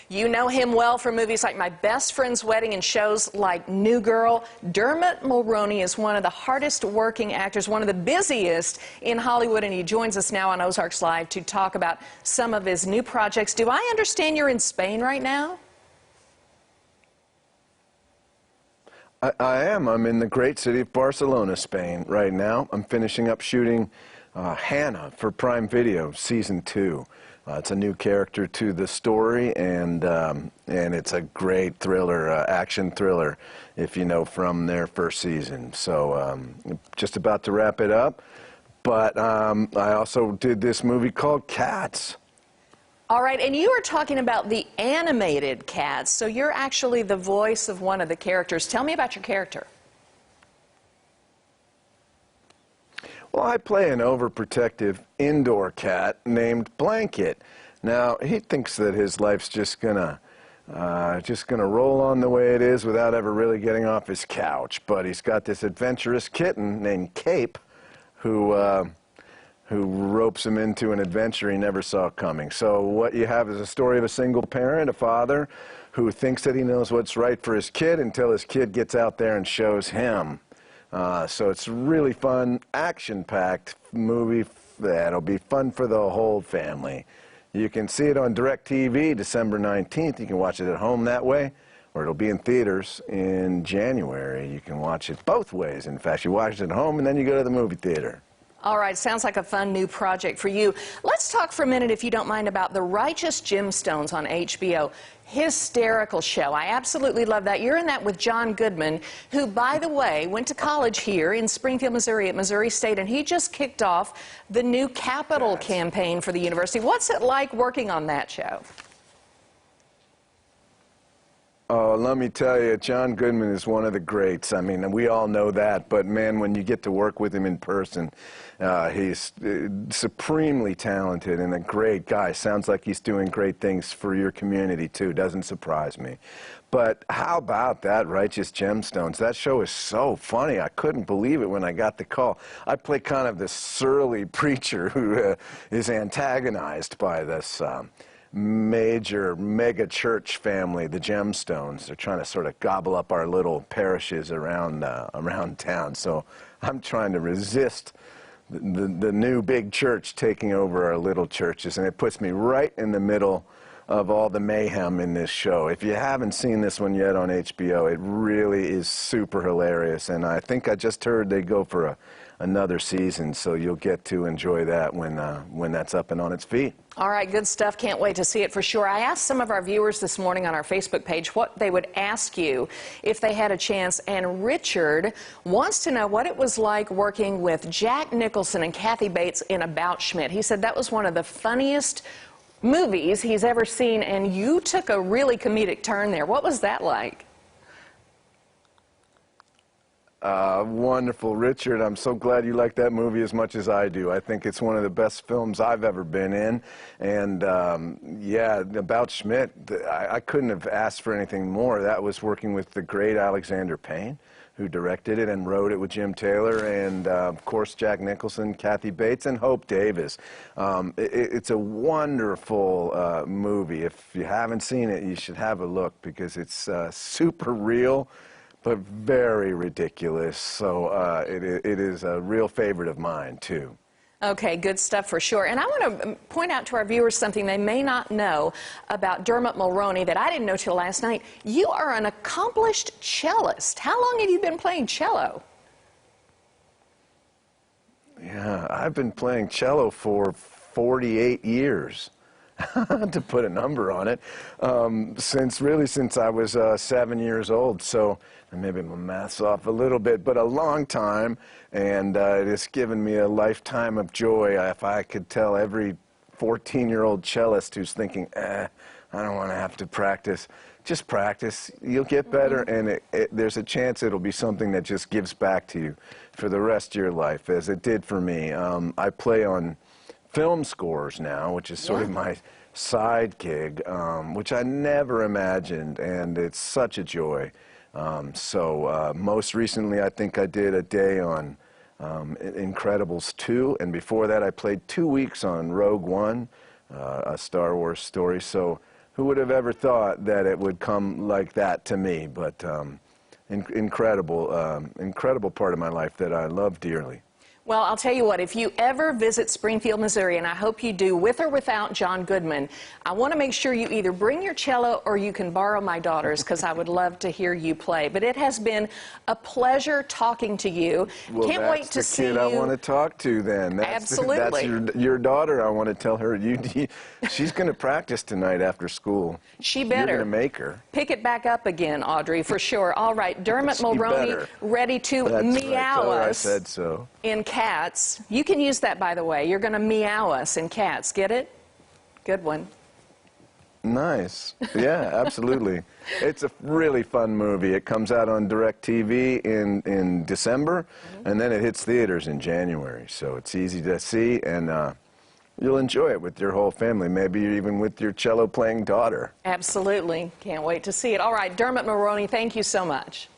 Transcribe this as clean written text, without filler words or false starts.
You know him well from movies like My Best Friend's Wedding and shows like New Girl. Dermot Mulroney is one of the hardest working actors, one of the busiest in Hollywood, and he joins us now on Ozarks Live to talk about some of his new projects. Do I understand you're in Spain right now? I am. I'm in the great city of Barcelona, Spain, right now. I'm finishing up shooting Hannah for Prime Video, Season 2. It's a new character to the story, and it's a great thriller, action thriller, if you know, from their first season. So just about to wrap it up. But I also did this movie called Cats. All right, and you were talking about the animated Cats, so you're actually the voice of one of the characters. Tell me about your character. Well, I play an overprotective indoor cat named Blanket. Now, he thinks that his life's just gonna roll on the way it is without ever really getting off his couch. But he's got this adventurous kitten named Cape, who ropes him into an adventure he never saw coming. So what you have is a story of a single parent, a father, who thinks that he knows what's right for his kid until his kid gets out there and shows him. So it's a really fun, action-packed movie that'll be fun for the whole family. You can see it on DirecTV December 19th. You can watch it at home that way, or it'll be in theaters in January. You can watch it both ways. In fact, you watch it at home and then you go to the movie theater. All right, sounds like a fun new project for you. Let's talk for a minute, if you don't mind, about The Righteous Gemstones on HBO. Hysterical show. I absolutely love that. You're in that with John Goodman, who, by the way, went to college here in Springfield, Missouri, at Missouri State, and he just kicked off the new capital campaign for the university. What's it like working on that show? Oh, let me tell you, John Goodman is one of the greats. I mean, we all know that, but man, when you get to work with him in person, he's supremely talented and a great guy. Sounds like he's doing great things for your community, too. Doesn't surprise me. But how about that Righteous Gemstones? That show is so funny. I couldn't believe it when I got the call. I play kind of this surly preacher who is antagonized by this mega church family, the Gemstones. They're trying to sort of gobble up our little parishes around town. So I'm trying to resist the new big church taking over our little churches, and it puts me right in the middle of all the mayhem in this show. If you haven't seen this one yet on HBO, it really is super hilarious, and I think I just heard they go for another season, so you'll get to enjoy that when that's up and on its feet. All right, good stuff. Can't wait to see it for sure. I asked some of our viewers this morning on our Facebook page what they would ask you if they had a chance, and Richard wants to know what it was like working with Jack Nicholson and Kathy Bates in About Schmidt. He said that was one of the funniest movies he's ever seen, and you took a really comedic turn there. What was that like? Wonderful, Richard. I'm so glad you like that movie as much as I do. I think it's one of the best films I've ever been in. And yeah, About Schmidt, I couldn't have asked for anything more. That was working with the great Alexander Payne, who directed it and wrote it with Jim Taylor, and of course Jack Nicholson, Kathy Bates, and Hope Davis. It's a wonderful movie. If you haven't seen it, you should have a look, because it's super real, but very ridiculous. So it is a real favorite of mine, too. Okay, good stuff for sure. And I want to point out to our viewers something they may not know about Dermot Mulroney that I didn't know till last night. You are an accomplished cellist. How long have you been playing cello? Yeah, I've been playing cello for 48 years. To put a number on it, since I was 7 years old. So maybe my math's off a little bit, but a long time, and it has given me a lifetime of joy. If I could tell every 14-year-old cellist who's thinking, I don't want to have to practice, just practice. You'll get better, and there's a chance it'll be something that just gives back to you for the rest of your life, as it did for me. I play on film scores now, which is sort of my side gig, which I never imagined, and it's such a joy. So most recently, I think I did a day on Incredibles 2, and before that I played 2 weeks on Rogue One, a Star Wars story. So who would have ever thought that it would come like that to me? But incredible part of my life that I love dearly. Well, I'll tell you what, if you ever visit Springfield, Missouri, and I hope you do, with or without John Goodman, I want to make sure you either bring your cello or you can borrow my daughter's, because I would love to hear you play. But it has been a pleasure talking to you. Well, Can't wait to see you. that's the kid I want to talk to then. Absolutely. That's your daughter. I want to tell her, she's going to practice tonight after school. She better. You're going to make her. Pick it back up again, Audrey, for sure. All right, Dermot Mulroney ready to meow us. I said so. In Cats. You can use that, by the way. You're going to meow us in Cats. Get it? Good one. Nice. Yeah, absolutely. It's a really fun movie. It comes out on DirecTV in December, and then it hits theaters in January. So it's easy to see, and you'll enjoy it with your whole family, maybe even with your cello-playing daughter. Absolutely. Can't wait to see it. All right, Dermot Mulroney, thank you so much.